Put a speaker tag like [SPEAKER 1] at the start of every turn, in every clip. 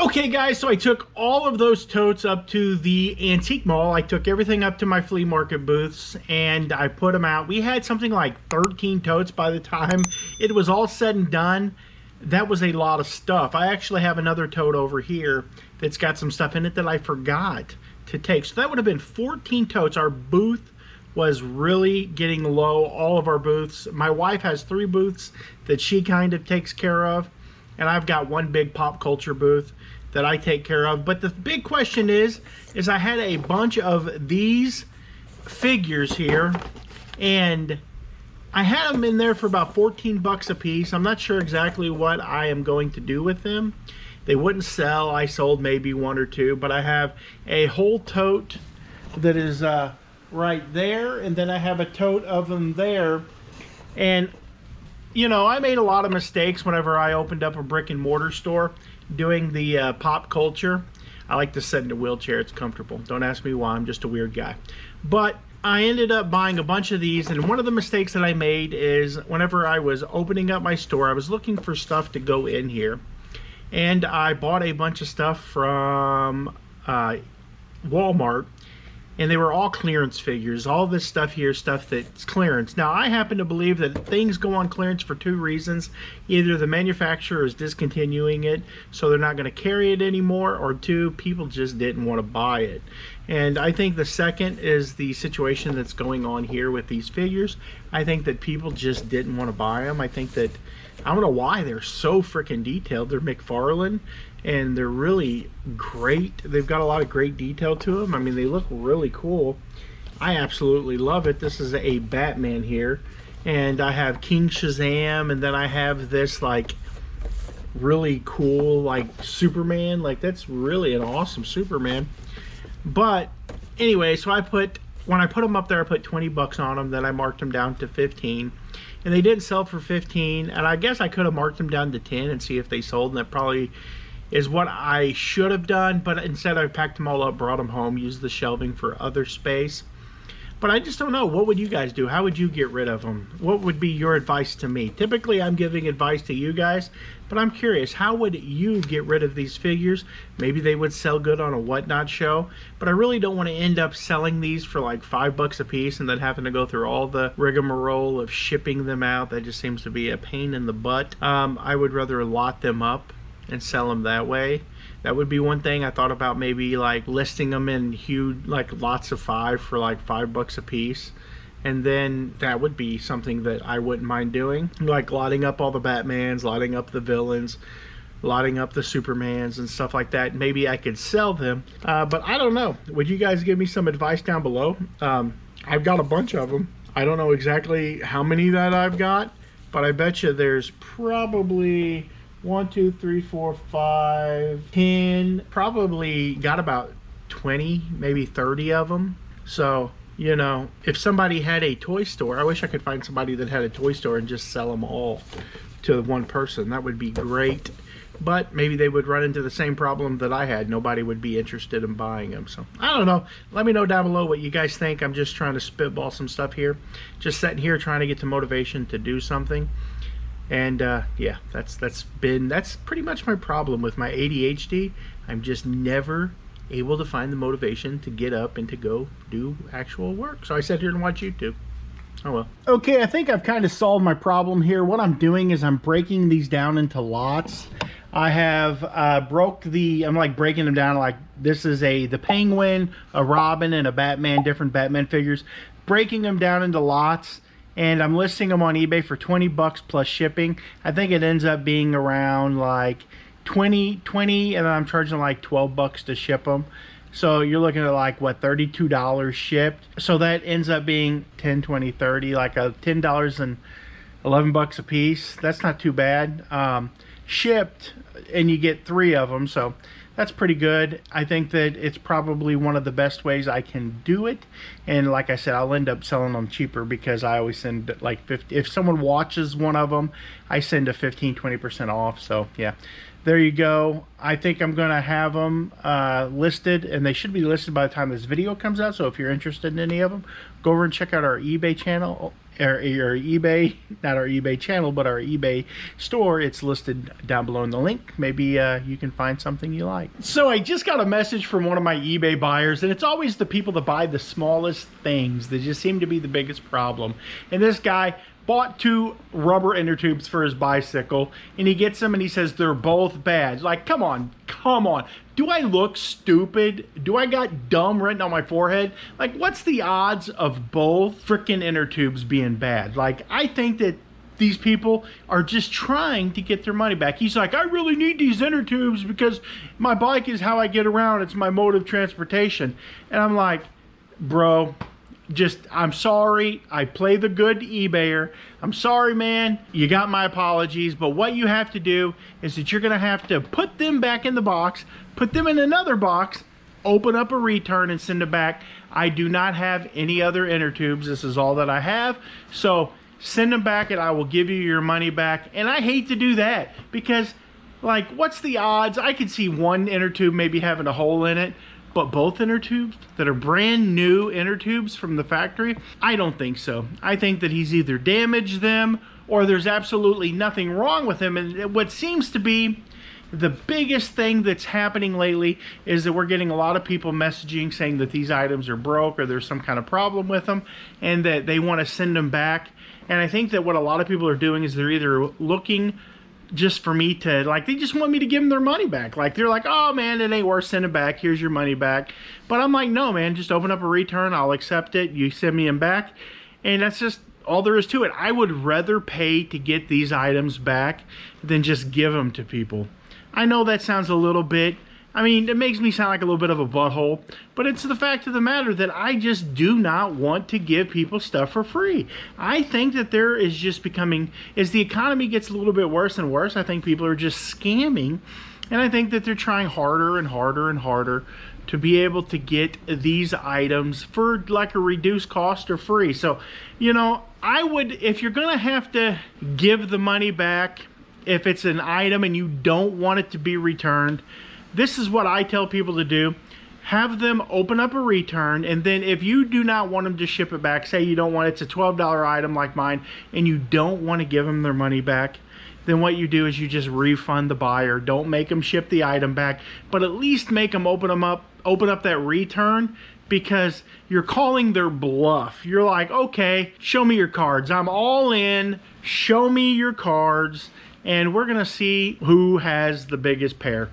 [SPEAKER 1] Okay guys, so I took all of those totes up to the antique mall. I took everything up to my flea market booths and I put them out. We had something like 13 totes by the time it was all said and done. That was a lot of stuff. I actually have another tote over here that's got some stuff in it that I forgot to take. So that would have been 14 totes. Our booth was really getting low, all of our booths. My wife has 3 booths that she kind of takes care of, and I've got one big pop culture booth that I take care of. But the big question is I had a bunch of these figures here, and I had them in there for about 14 bucks a piece. I'm not sure exactly what I am going to do with them. They wouldn't sell. I sold maybe 1 or 2, but I have a whole tote that is right there, and then I have a tote of them there. And you know, I made a lot of mistakes whenever I opened up a brick and mortar store doing the pop culture. I like to sit in a wheelchair. It's comfortable. Don't ask me why. I'm just a weird guy. But I ended up buying a bunch of these, and one of the mistakes that I made is whenever I was opening up my store, I was looking for stuff to go in here, and I bought a bunch of stuff from Walmart, and they were all clearance figures. All this stuff here, stuff that's clearance. Now, I happen to believe that things go on clearance for 2 reasons. Either the manufacturer is discontinuing it, so they're not going to carry it anymore, or 2, people just didn't want to buy it. And I think the second is the situation that's going on here with these figures. I think that people just didn't want to buy them. I think that, I don't know why they're so freaking detailed. They're McFarlane, and they're really great. They've got a lot of great detail to them. I mean, they look really cool. I absolutely love it. This is a Batman here, and I have King Shazam, and then I have this like really cool like Superman. Like, that's really an awesome Superman. But anyway, so when I put them up there, I put 20 bucks on them. Then I marked them down to 15, and they didn't sell for 15. And I guess I could have marked them down to 10 and see if they sold, and that probably is what I should have done. But instead, I packed them all up, brought them home, used the shelving for other space. But I just don't know. What would you guys do? How would you get rid of them? What would be your advice to me? Typically, I'm giving advice to you guys, but I'm curious, how would you get rid of these figures? Maybe they would sell good on a whatnot show, but I really don't want to end up selling these for like 5 bucks a piece and then having to go through all the rigmarole of shipping them out. That just seems to be a pain in the butt. I would rather lot them up and sell them that way. That would be one thing. I thought about maybe like listing them in huge, like lots of 5 for like 5 bucks a piece, and then that would be something that I wouldn't mind doing, like lotting up all the Batmans, lotting up the villains, lotting up the Supermans and stuff like that. Maybe I could sell them, but I don't know. Would you guys give me some advice down below? I've got a bunch of them. I don't know exactly how many that I've got, but I bet you there's probably 1, 2, 3, 4, 5, 10, probably got about 20, maybe 30 of them. So, you know, if somebody had a toy store, I wish I could find somebody that had a toy store and just sell them all to one person. That would be great. But maybe they would run into the same problem that I had. Nobody would be interested in buying them. So, I don't know. Let me know down below what you guys think. I'm just trying to spitball some stuff here. Just sitting here trying to get the motivation to do something. And yeah, that's pretty much my problem with my ADHD. I'm just never able to find the motivation to get up and to go do actual work. So I sat here and watch YouTube. Oh well. Okay, I think I've kind of solved my problem here. What I'm doing is I'm breaking these down into lots. I have I'm like breaking them down, like this is the Penguin, a Robin, and a Batman, different Batman figures. Breaking them down into lots. And I'm listing them on eBay for 20 bucks plus shipping. I think it ends up being around like 20, and then I'm charging like 12 bucks to ship them. So you're looking at like, what, $32 shipped. So that ends up being 10, 20, 30, like a $10 and 11 bucks a piece. That's not too bad. Shipped, and you get 3 of them. So that's pretty good. I think that it's probably one of the best ways I can do it. And like I said, I'll end up selling them cheaper because I always send like 50. If someone watches one of them, I send a 15-20% off. So yeah, there you go. I think I'm going to have them listed, and they should be listed by the time this video comes out. So if you're interested in any of them, go over and check out our eBay channel, or eBay, not our eBay channel, but our eBay store. It's listed down below in the link. Maybe you can find something you like. So I just got a message from one of my eBay buyers, and it's always the people that buy the smallest things that just seem to be the biggest problem. And this guy bought 2 rubber inner tubes for his bicycle, and he gets them and he says they're both bad. Like, come on. Do I look stupid? Do I got dumb written on my forehead? Like, what's the odds of both freaking inner tubes being bad? Like, I think that these people are just trying to get their money back. He's like, I really need these inner tubes because my bike is how I get around. It's my mode of transportation. And I'm like, bro, I'm sorry. I play the good eBayer. I'm sorry, man. You got my apologies. But what you have to do is that you're going to have to put them back in the box, put them in another box, open up a return, and send it back. I do not have any other inner tubes. This is all that I have. So send them back and I will give you your money back. And I hate to do that because, like, what's the odds? I could see one inner tube maybe having a hole in it. But both inner tubes that are brand new inner tubes from the factory, I don't think so. I think that he's either damaged them or there's absolutely nothing wrong with them. And what seems to be the biggest thing that's happening lately is that we're getting a lot of people messaging saying that these items are broke or there's some kind of problem with them and that they want to send them back. And I think that what a lot of people are doing is they're either looking just for me to, like, they just want me to give them their money back. Like, they're like, oh man, it ain't worth sending back, here's your money back. But I'm like, no man, just open up a return, I'll accept it, you send me them back, and that's just all there is to it. I would rather pay to get these items back than just give them to people. I know that sounds a little bit, I mean, it makes me sound like a little bit of a butthole, but it's the fact of the matter that I just do not want to give people stuff for free. I think that there is just becoming, as the economy gets a little bit worse and worse, I think people are just scamming, and I think that they're trying harder and harder and harder to be able to get these items for like a reduced cost or free. So, you know, I would, if you're gonna have to give the money back, if it's an item and you don't want it to be returned, this is what I tell people to do. Have them open up a return, and then if you do not want them to ship it back, say you don't want it's a $12 item like mine, and you don't want to give them their money back, then what you do is you just refund the buyer. Don't make them ship the item back, but at least make them open up that return, because you're calling their bluff. You're like, okay, show me your cards. I'm all in. Show me your cards, and we're gonna see who has the biggest pair.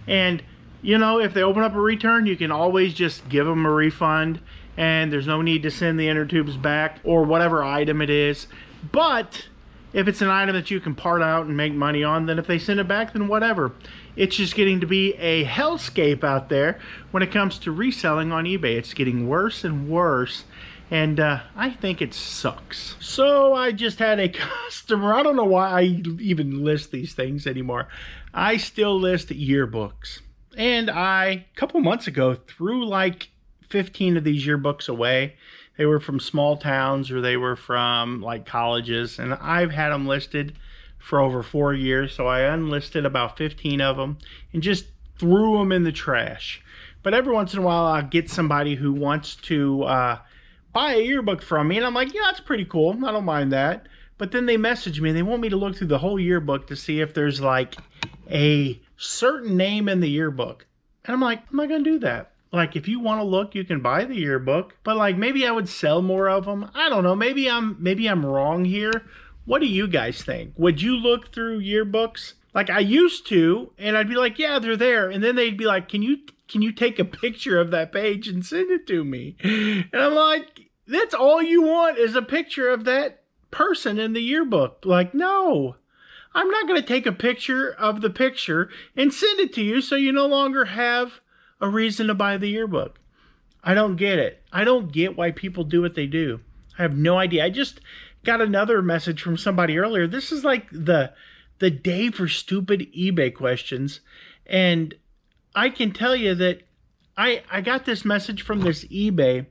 [SPEAKER 1] And, you know, if they open up a return, you can always just give them a refund, and there's no need to send the inner tubes back or whatever item it is. But if it's an item that you can part out and make money on, then if they send it back, then whatever. It's just getting to be a hellscape out there when it comes to reselling on eBay. It's getting worse and worse, and I think it sucks. So I just had a customer, I don't know why I even list these things anymore. I still list yearbooks. And a couple months ago, threw like 15 of these yearbooks away. They were from small towns or they were from like colleges. And I've had them listed for over 4 years. So I unlisted about 15 of them and just threw them in the trash. But every once in a while, I'll get somebody who wants to buy a yearbook from me. And I'm like, yeah, that's pretty cool. I don't mind that. But then they message me and they want me to look through the whole yearbook to see if there's like a certain name in the yearbook. And I'm like, I'm not gonna do that. Like, if you want to look, you can buy the yearbook, but like maybe I would sell more of them. I don't know, maybe I'm wrong here. What do you guys think? Would you look through yearbooks? Like I used to, and I'd be like, yeah, they're there. And then they'd be like, can you take a picture of that page and send it to me? And I'm like, that's all you want is a picture of that person in the yearbook. Like, no. I'm not going to take a picture of the picture and send it to you so you no longer have a reason to buy the yearbook. I don't get it. I don't get why people do what they do. I have no idea. I just got another message from somebody earlier. This is like the day for stupid eBay questions. And I can tell you that I got this message from this eBay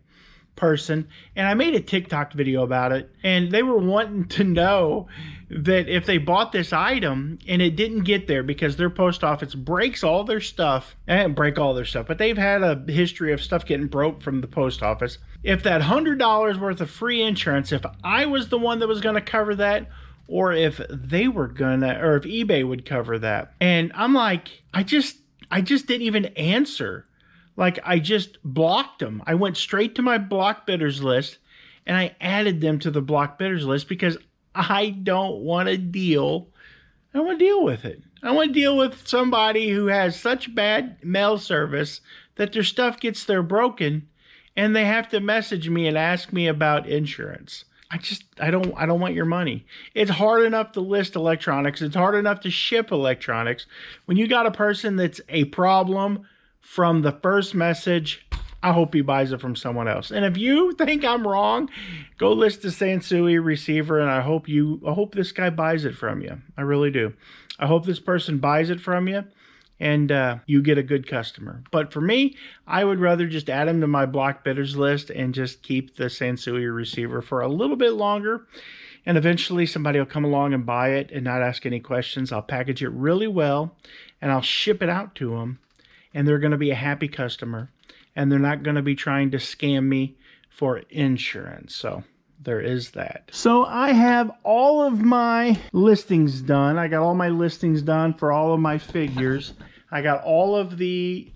[SPEAKER 1] person, and I made a TikTok video about it, and they were wanting to know that if they bought this item and it didn't get there because their post office breaks all their stuff, and break all their stuff, but they've had a history of stuff getting broke from the post office. If that $100 worth of free insurance, if I was the one that was going to cover that, or if they were gonna, or if eBay would cover that. And I'm like, I just didn't even answer. Like, I just blocked them. I went straight to my block bidders list and I added them to the block bidders list because I don't want to deal. I don't want to deal with it. I want to deal with somebody who has such bad mail service that their stuff gets there broken and they have to message me and ask me about insurance. I don't want your money. It's hard enough to list electronics. It's hard enough to ship electronics. When you got a person that's a problem from the first message, I hope he buys it from someone else. And if you think I'm wrong, go list the Sansui receiver, and I hope this guy buys it from you. I really do. I hope this person buys it from you and you get a good customer. But for me, I would rather just add them to my block bidders list and just keep the Sansui receiver for a little bit longer. And eventually somebody will come along and buy it and not ask any questions. I'll package it really well and I'll ship it out to them. And they're going to be a happy customer. And they're not going to be trying to scam me for insurance. So there is that. So I have all of my listings done. I got all my listings done for all of my figures. I got all of the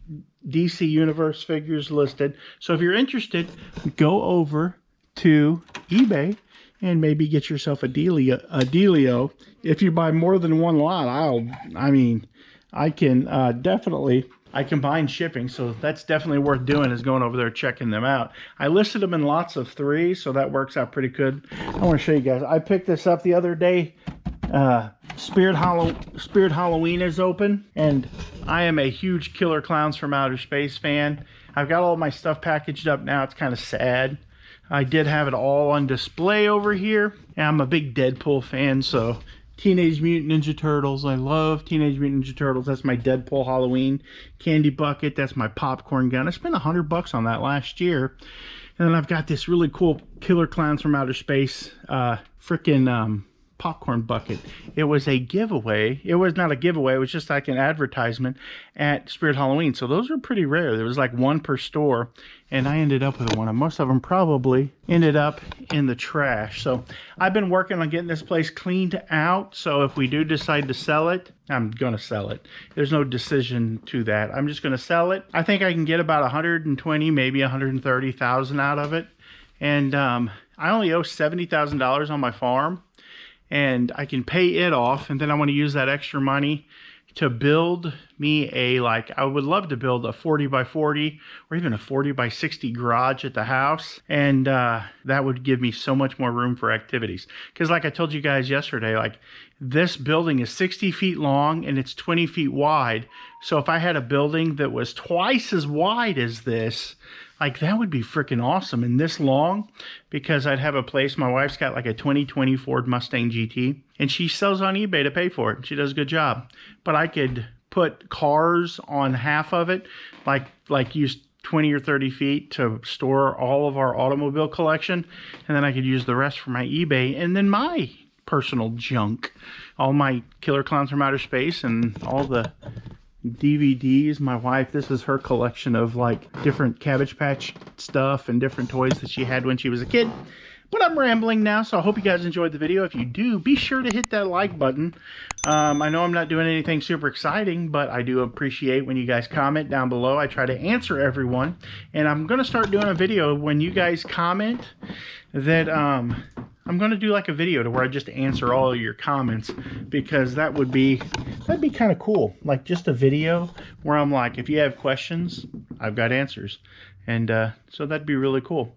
[SPEAKER 1] DC Universe figures listed. So if you're interested, go over to eBay and maybe get yourself a dealio. If you buy more than one lot, I combine shipping, so that's definitely worth doing, is going over there checking them out. I listed them in lots of 3, so that works out pretty good. I want to show you guys. I picked this up the other day. Spirit Halloween is open, and I am a huge Killer Clowns from Outer Space fan. I've got all my stuff packaged up now. It's kind of sad. I did have it all on display over here, and I'm a big Deadpool fan, so Teenage Mutant Ninja Turtles. I love Teenage Mutant Ninja Turtles. That's my Deadpool Halloween candy bucket. That's my popcorn gun. I spent $100 on that last year. And then I've got this really cool Killer Clowns from Outer Space freaking popcorn bucket. It was a giveaway. It was not a giveaway. It was just like an advertisement at Spirit Halloween. So those are pretty rare. There was like one per store. And I ended up with one. And most of them probably ended up in the trash. So I've been working on getting this place cleaned out. So if we do decide to sell it, I'm going to sell it. There's no decision to that. I'm just going to sell it. I think I can get about 120, maybe 130,000 out of it. And I only owe $70,000 on my farm. And I can pay it off, and then I want to use that extra money to build me I would love to build a 40 by 40 or even a 40 by 60 garage at the house. And that would give me so much more room for activities. Because like I told you guys yesterday, like this building is 60 feet long and it's 20 feet wide. So if I had a building that was twice as wide as this, like that would be freaking awesome, and this long, because I'd have a place. My wife's got like a 2020 Ford Mustang GT, and she sells on eBay to pay for it. She does a good job. But I could put cars on half of it, like use 20 or 30 feet to store all of our automobile collection, and then I could use the rest for my eBay and then my personal junk, all my Killer Clowns from Outer Space and all the DVDs. My wife, this is her collection of like different Cabbage Patch stuff and different toys that she had when she was a kid. But I'm rambling now, so I hope you guys enjoyed the video. If you do, be sure to hit that like button. I know I'm not doing anything super exciting, but I do appreciate when you guys comment down below. I try to answer everyone, and I'm going to start doing a video when you guys comment that I'm going to do like a video to where I just answer all of your comments, because that'd be kind of cool. Like just a video where I'm like, if you have questions, I've got answers. And so that'd be really cool.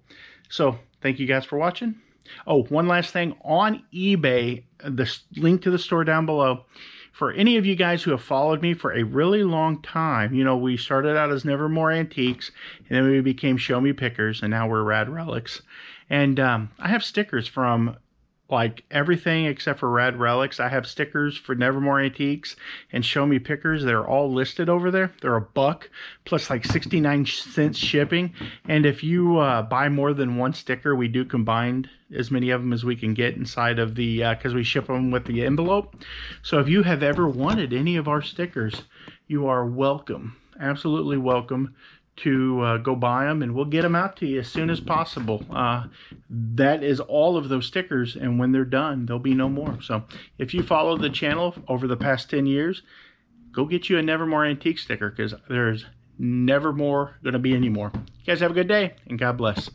[SPEAKER 1] So thank you guys for watching. Oh, one last thing. On eBay, the link to the store down below, for any of you guys who have followed me for a really long time, you know, we started out as Nevermore Antiques, and then we became Show Me Pickers, and now we're Rad Relics. And I have stickers from like everything except for Rad Relics. I have stickers for Nevermore Antiques and Show Me Pickers. They're all listed over there. They're $1 plus like 69 cents shipping. And if you buy more than one sticker, we do combine as many of them as we can get inside of the, because we ship them with the envelope. So if you have ever wanted any of our stickers, you are welcome, absolutely welcome to go buy them, and we'll get them out to you as soon as possible. That is all of those stickers, and when they're done, there'll be no more. So if you follow the channel over the past 10 years, go get you a Nevermore Antique sticker, because there's never more going to be any more. You guys have a good day, and God bless.